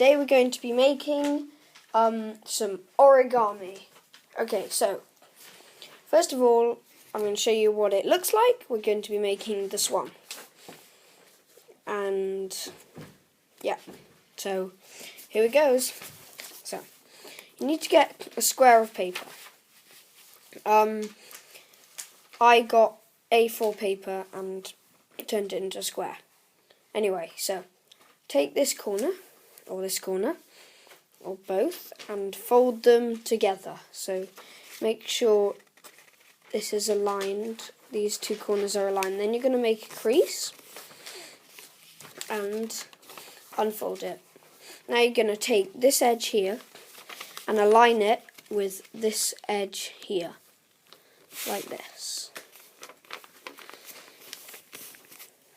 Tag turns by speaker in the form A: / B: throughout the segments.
A: today we're going to be making some origami. Okay, so first of all, I'm going to show you what it looks like. We're going to be making the swan. And yeah, so here it goes. So you need to get a square of paper. I got A4 paper and turned it into a square. Anyway, so take this corner, or both, and fold them together. So make sure this is aligned, these two corners are aligned. Then you're going to make a crease and unfold it. Now you're going to take this edge here and align it with this edge here, like this.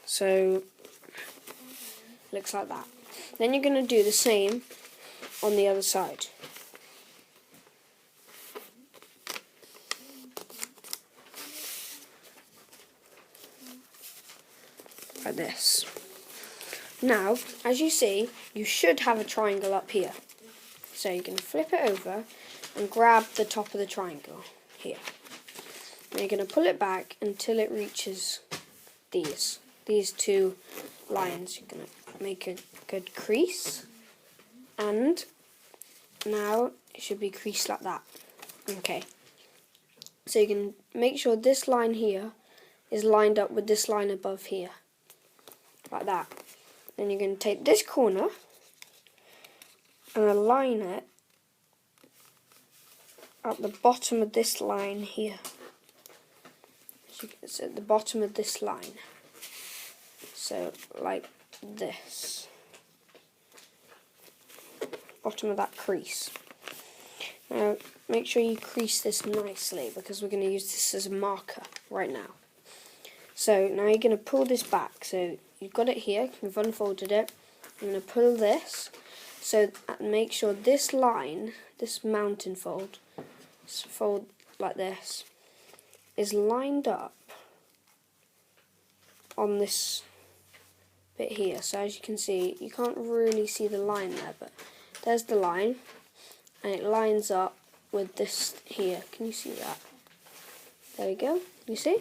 A: So looks like that. Then you're going to do the same on the other side. Like this. Now, as you see, you should have a triangle up here. So you're going to flip it over and grab the top of the triangle here. And you're going to pull it back until it reaches these two lines. You're going to make a good crease, and now it should be creased like that. Okay, so you can make sure this line here is lined up with this line above here, like that. Then you're going to take this corner and align it at the bottom of this line here. So it's at the bottom of this line. So like this. Bottom of that crease. Now make sure you crease this nicely because we're going to use this as a marker right now. So now you're going to pull this back. So you've got it here, you've unfolded it. I'm going to pull this. So make sure this line, this mountain fold like this, is lined up on this bit here. So as you can see, you can't really see the line there, but there's the line, and it lines up with this here. Can you see that? There we go. You see?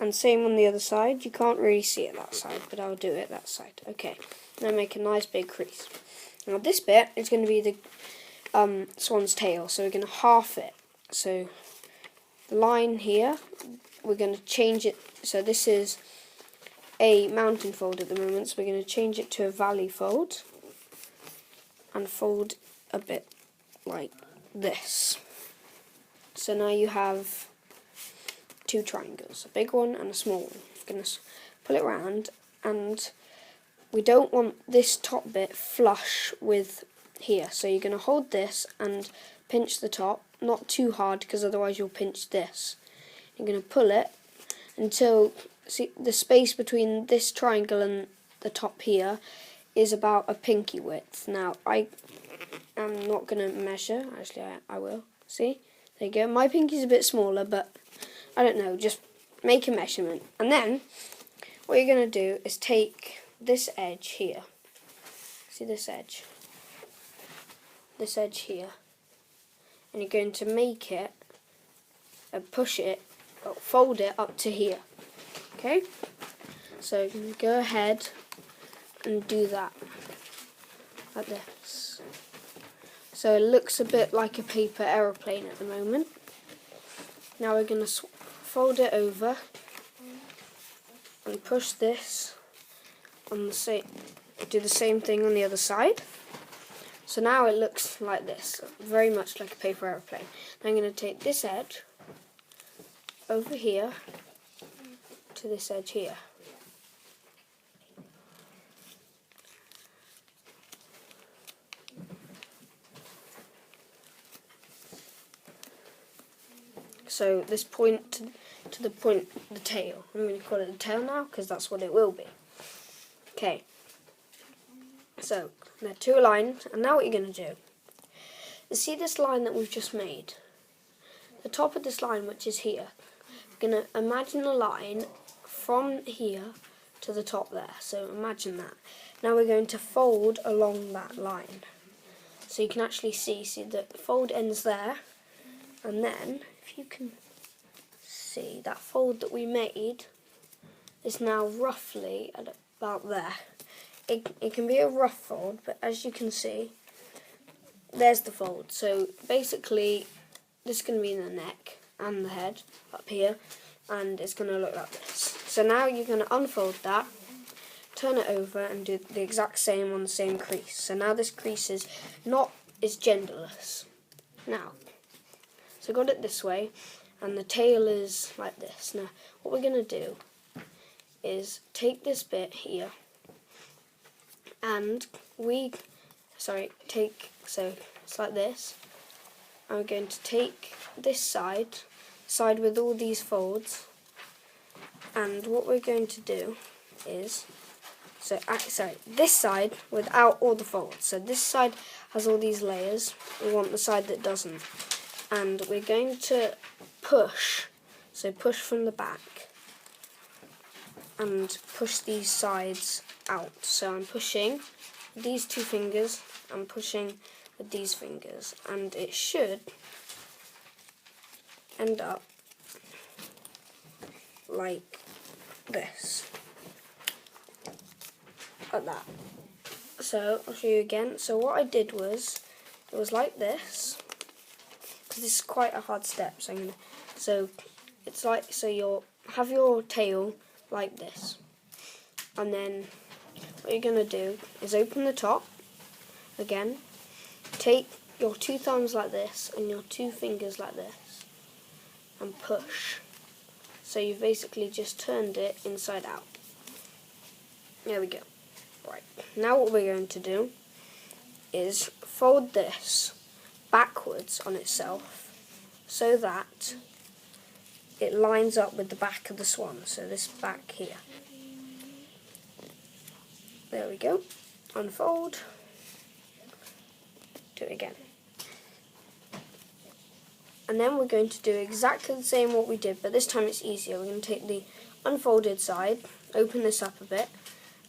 A: And same on the other side. You can't really see it that side, but I'll do it that side. Okay. Now make a nice big crease. Now this bit is going to be the swan's tail, so we're going to half it. So the line here, we're going to change it. So this is a mountain fold at the moment, so we're going to change it to a valley fold and fold a bit like this. So now you have two triangles, a big one and a small one. I'm going to pull it round, and we don't want this top bit flush with here, so you're going to hold this and pinch the top, not too hard because otherwise you'll pinch this. You're going to pull it until, see, the space between this triangle and the top here is about a pinky width. Now I am not going to measure, actually I will, see, there you go, my pinky's a bit smaller, but I don't know, just make a measurement. And then what you're going to do is take this edge here, see this edge here, and you're going to make it and push it, or fold it up to here. Okay, so you can go ahead and do that like this. So it looks a bit like a paper aeroplane at the moment. Now we're going to fold it over and push this on the same. Do the same thing on the other side. So now it looks like this, very much like a paper aeroplane. Now I'm going to take this edge over here to this edge here. So this point to the point, the tail. I'm going to call it the tail now because that's what it will be. Okay. So they're two aligned, and now what you're going to do is see this line that we've just made. The top of this line, which is here. You're going to imagine a line from here to the top there. So imagine that. Now we're going to fold along that line. So you can actually see the fold ends there, and then if you can see, that fold that we made is now roughly at about there. It can be a rough fold, but as you can see, there's the fold. So basically, this is going to be the neck and the head up here, and it's going to look like this. So now you're going to unfold that, turn it over, and do the exact same on the same crease. So now this crease is genderless. Now, so got it this way, and the tail is like this. Now, what we're going to do is take this bit here, and so it's like this. I'm going to take this side with all these folds, and what we're going to do is, this side without all the folds. So this side has all these layers, we want the side that doesn't. And we're going to push from the back, and push these sides out. So I'm pushing with these two fingers, I'm pushing with these fingers, and it should end up like this, like that. So I'll show you again. So what I did was, it was like this, because this is quite a hard step. So you'll have your tail like this, and then what you're going to do is open the top again, take your two thumbs like this and your two fingers like this, and push. So you've basically just turned it inside out. There we go. Right, now what we're going to do is fold this backwards on itself so that it lines up with the back of the swan, so this back here. There we go. Unfold. Do it again. And then we're going to do exactly the same what we did, but this time it's easier. We're going to take the unfolded side, open this up a bit,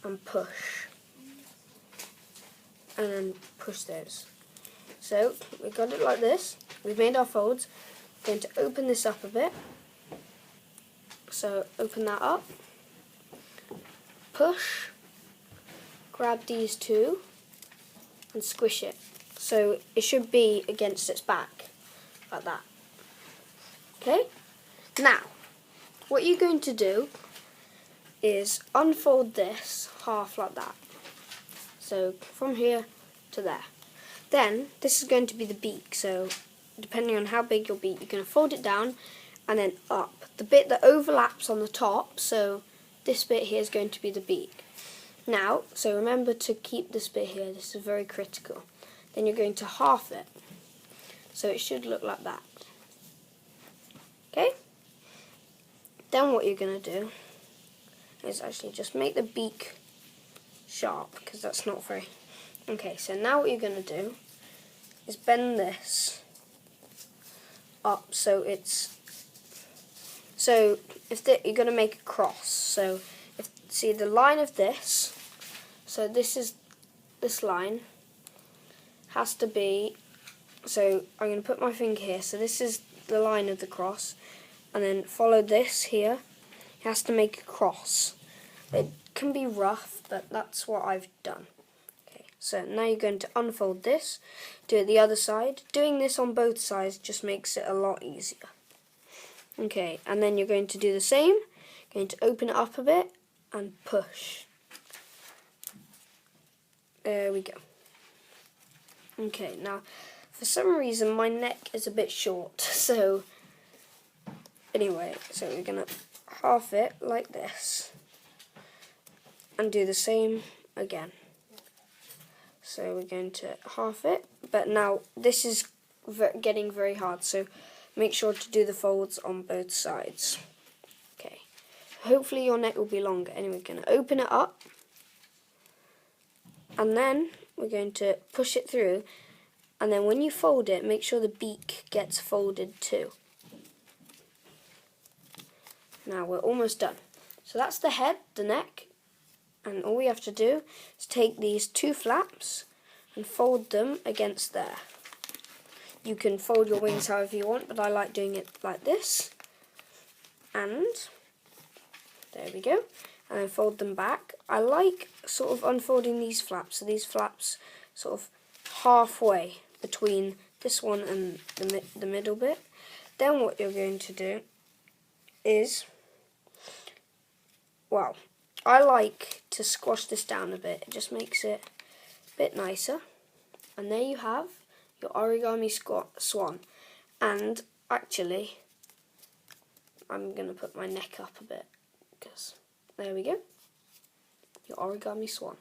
A: and push. And then push those. So we got it like this. We've made our folds. We're going to open this up a bit. So open that up, push, grab these two, and squish it. So it should be against its back, like that. Okay? Now, what you're going to do is unfold this half like that. So from here to there. Then this is going to be the beak. So depending on how big your beak, you're going to fold it down and then up. The bit that overlaps on the top, so this bit here is going to be the beak. Now, so remember to keep this bit here, this is very critical. Then you're going to half it. So it should look like that. Okay? Then what you're going to do is actually just make the beak sharp, because that's not very... Okay, so now what you're going to do is bend this up so it's... So you're going to make a cross. So see the line of this, so this line has to be, so I'm going to put my finger here, so this is the line of the cross, and then follow this here. It has to make a cross. It can be rough, but that's what I've done. Okay, so now you're going to unfold this, do it the other side. Doing this on both sides just makes it a lot easier. Okay, and then you're going to do the same. Going to open it up a bit and push. There we go. Okay, now for some reason my neck is a bit short, so anyway, so we're going to half it like this and do the same again. So we're going to half it, but now this is getting very hard, so make sure to do the folds on both sides. Okay, hopefully your neck will be longer. Anyway, we're going to open it up, and then we're going to push it through, and then when you fold it, make sure the beak gets folded too. Now we're almost done. So that's the head, the neck, And all we have to do is take these two flaps and fold them against there. You can fold your wings however you want, but I like doing it like this. And there we go. And then fold them back. I like sort of unfolding these flaps. So these flaps sort of halfway between this one and the middle bit. Then what you're going to do is, well, I like to squash this down a bit. It just makes it a bit nicer. And there you have your origami swan. And actually, I'm going to put my neck up a bit, because there we go, your origami swan.